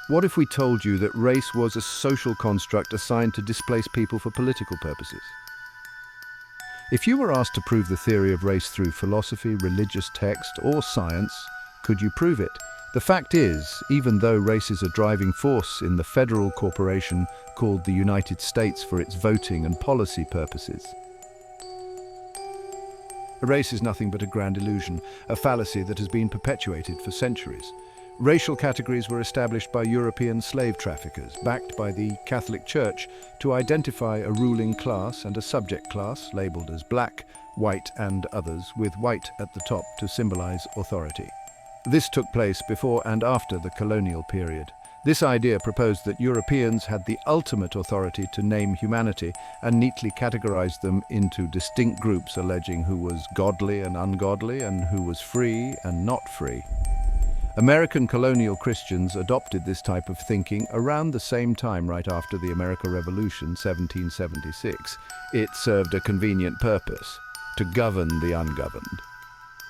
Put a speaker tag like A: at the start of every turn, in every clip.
A: What if we told you that race was a social construct assigned to displace people for political purposes? If you were asked to prove the theory of race through philosophy, religious text, or science, could you prove it? The fact is, even though race is a driving force in the federal corporation called the United States for its voting and policy purposes, a race is nothing but a grand illusion, a fallacy that has been perpetuated for centuries. Racial categories were established by European slave traffickers, backed by the Catholic Church, to identify a ruling class and a subject class, labeled as black, white, and others, with white at the top to symbolize authority. This took place before and after the colonial period. This idea proposed that Europeans had the ultimate authority to name humanity and neatly categorized them into distinct groups, alleging who was godly and ungodly and who was free and not free. American colonial Christians adopted this type of thinking around the same time, right after the American Revolution, 1776. It served a convenient purpose: to govern the ungoverned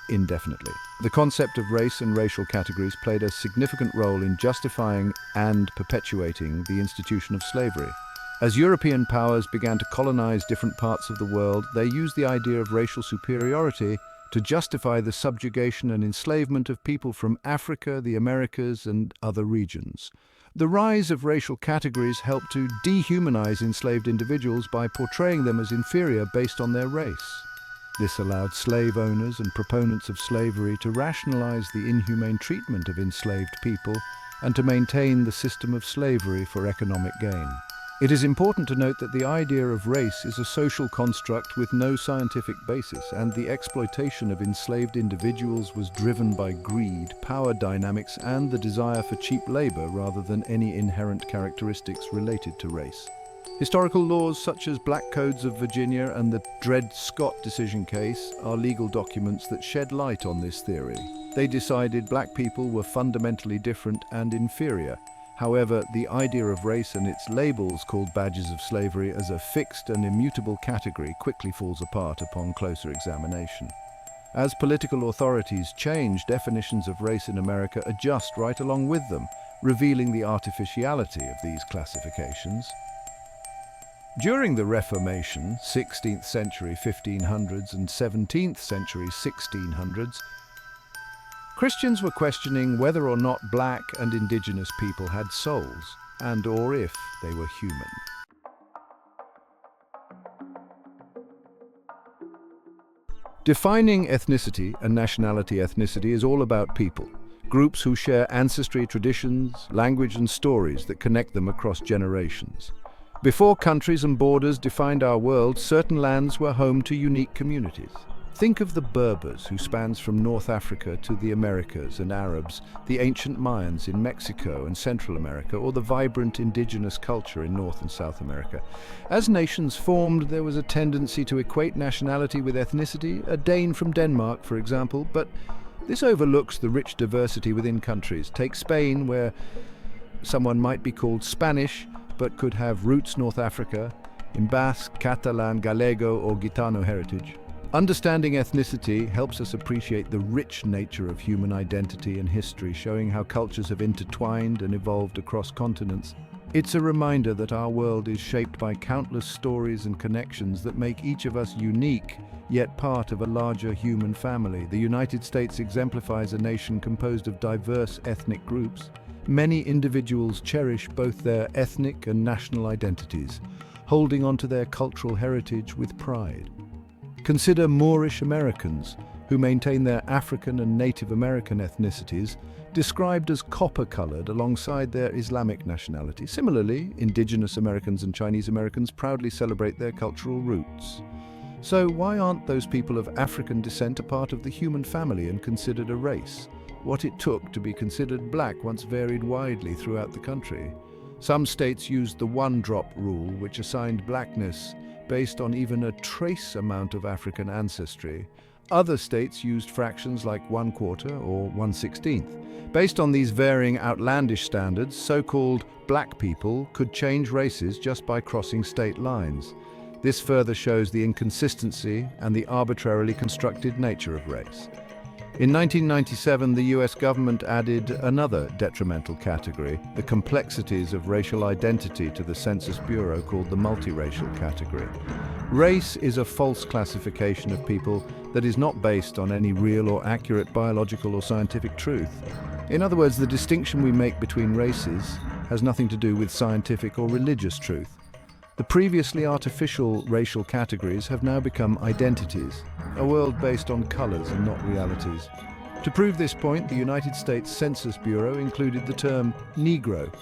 A: indefinitely. The concept of race and racial categories played a significant role in justifying and perpetuating the institution of slavery. As European powers began to colonize different parts of the world, they used the idea of racial superiority to justify the subjugation and enslavement of people from Africa, the Americas, and other regions. The rise of racial categories helped to dehumanize enslaved individuals by portraying them as inferior based on their race. This allowed slave owners and proponents of slavery to rationalize the inhumane treatment of enslaved people and to maintain the system of slavery for economic gain. It is important to note that the idea of race is a social construct with no scientific basis, and the exploitation of enslaved individuals was driven by greed, power dynamics, and the desire for cheap labor rather than any inherent characteristics related to race. Historical laws such as Black Codes of Virginia and the Dred Scott decision case are legal documents that shed light on this theory. They decided black people were fundamentally different and inferior. However, the idea of race and its labels, called badges of slavery, as a fixed and immutable category quickly falls apart upon closer examination. As political authorities change, definitions of race in America adjust right along with them, revealing the artificiality of these classifications. During the Reformation, 16th century 1500s and 17th century 1600s, Christians were questioning whether or not black and indigenous people had souls, and or if they were human. Defining ethnicity and nationality. Ethnicity is all about people, groups who share ancestry, traditions, language, and stories that connect them across generations. Before countries and borders defined our world, certain lands were home to unique communities. Think of the Berbers, who spans from North Africa to the Americas, and Arabs, the ancient Mayans in Mexico and Central America, or the vibrant indigenous culture in North and South America. As nations formed, there was a tendency to equate nationality with ethnicity, a Dane from Denmark, for example, but this overlooks the rich diversity within countries. Take Spain, where someone might be called Spanish, but could have roots North Africa, in Basque, Catalan, Gallego, or Gitano heritage. Understanding ethnicity helps us appreciate the rich nature of human identity and history, showing how cultures have intertwined and evolved across continents. It's a reminder that our world is shaped by countless stories and connections that make each of us unique, yet part of a larger human family. The United States exemplifies a nation composed of diverse ethnic groups. Many individuals cherish both their ethnic and national identities, holding onto their cultural heritage with pride. Consider Moorish Americans, who maintain their African and Native American ethnicities, described as copper-colored alongside their Islamic nationality. Similarly, indigenous Americans and Chinese Americans proudly celebrate their cultural roots. So why aren't those people of African descent a part of the human family and considered a race? What it took to be considered black once varied widely throughout the country. Some states used the one-drop rule, which assigned blackness based on even a trace amount of African ancestry. Other states used fractions like 1/4 or 1/16. Based on these varying outlandish standards, so-called black people could change races just by crossing state lines. This further shows the inconsistency and the arbitrarily constructed nature of race. In 1997, the US government added another detrimental category, the complexities of racial identity, to the Census Bureau, called the multiracial category. Race is a false classification of people that is not based on any real or accurate biological or scientific truth. In other words, the distinction we make between races has nothing to do with scientific or religious truth. The previously artificial racial categories have now become identities, a world based on colors and not realities. To prove this point, the United States Census Bureau included the term Negro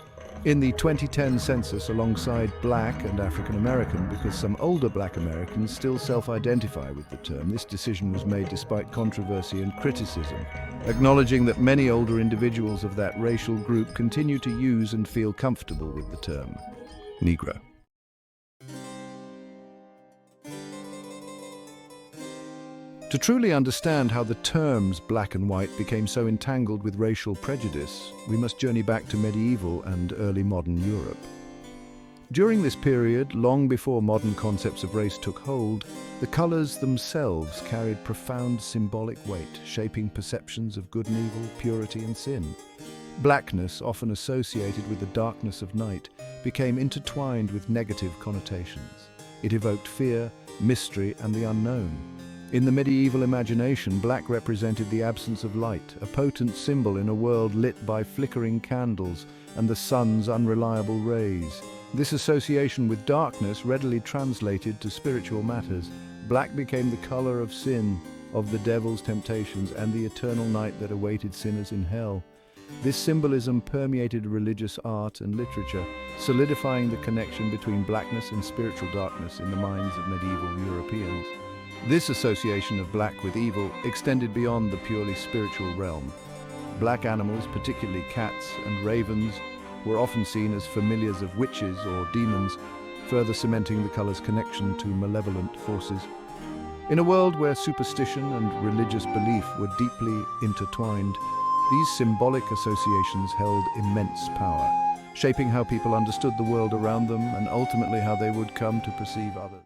A: in the 2010 census alongside Black and African American because some older Black Americans still self-identify with the term. This decision was made despite controversy and criticism, acknowledging that many older individuals of that racial group continue to use and feel comfortable with the term Negro. To truly understand how the terms black and white became so entangled with racial prejudice, we must journey back to medieval and early modern Europe. During this period, long before modern concepts of race took hold, the colors themselves carried profound symbolic weight, shaping perceptions of good and evil, purity and sin. Blackness, often associated with the darkness of night, became intertwined with negative connotations. It evoked fear, mystery and the unknown. In the medieval imagination, black represented the absence of light, a potent symbol in a world lit by flickering candles and the sun's unreliable rays. This association with darkness readily translated to spiritual matters. Black became the color of sin, of the devil's temptations, and the eternal night that awaited sinners in hell. This symbolism permeated religious art and literature, solidifying the connection between blackness and spiritual darkness in the minds of medieval Europeans. This association of black with evil extended beyond the purely spiritual realm. Black animals, particularly cats and ravens, were often seen as familiars of witches or demons, further cementing the color's connection to malevolent forces. In a world where superstition and religious belief were deeply intertwined, these symbolic associations held immense power, shaping how people understood the world around them and ultimately how they would come to perceive others.